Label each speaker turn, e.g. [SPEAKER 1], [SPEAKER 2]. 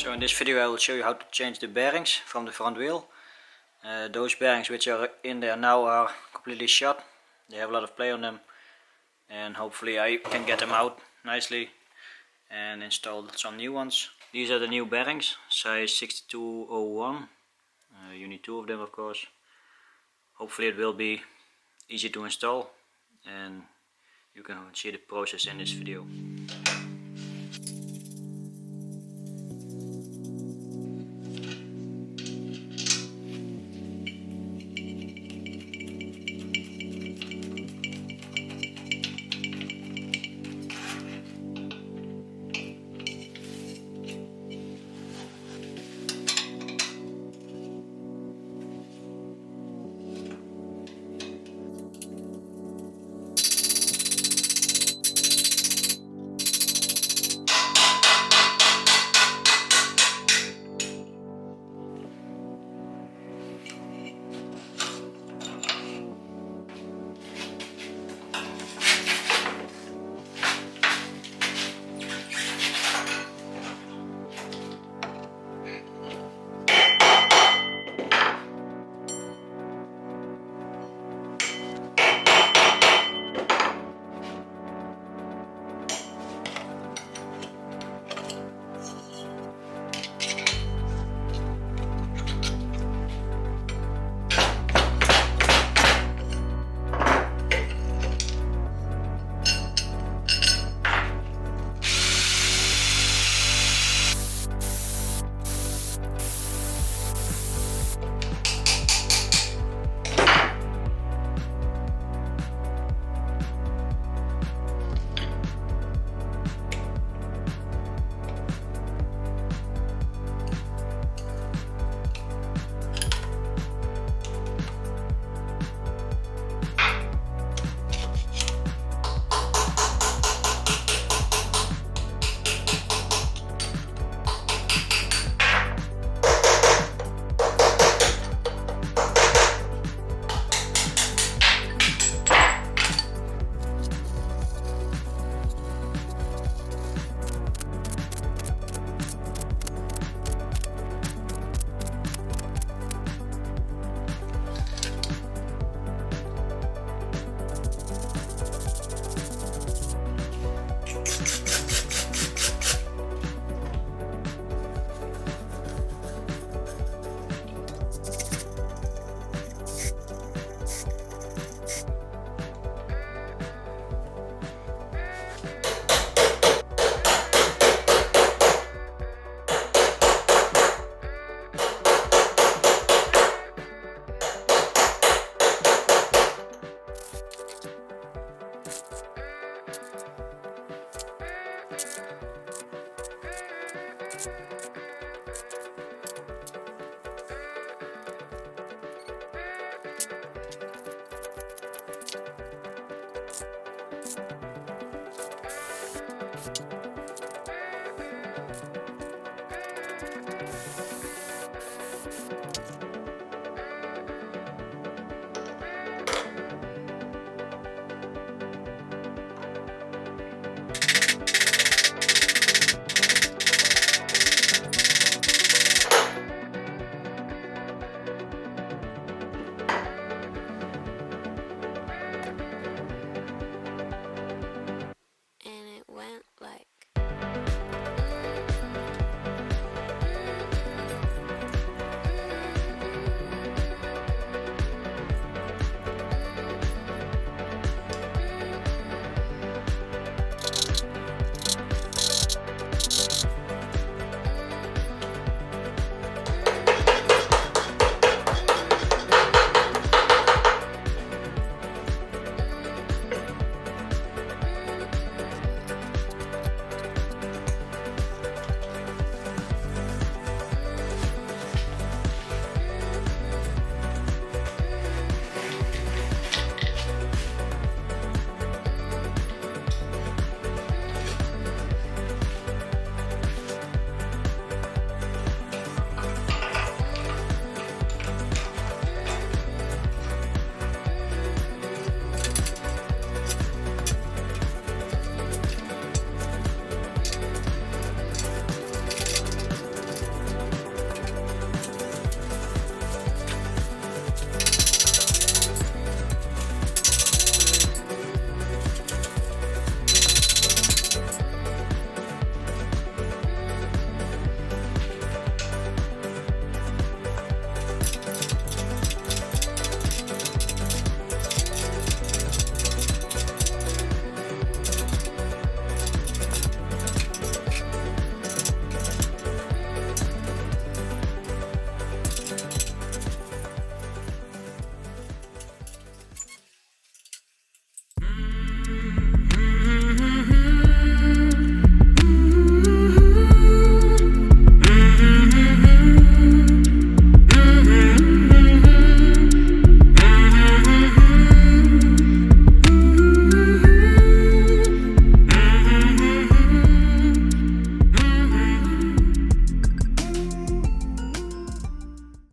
[SPEAKER 1] So in this video I will show you how to change the bearings from the front wheel. Those bearings which are in there now are completely shot. They have a lot of play on them, and hopefully I can get them out nicely and install some new ones. These are the new bearings, size 6201. You need 2 of them, of course. Hopefully it will be easy to install, and you can see the process in this video.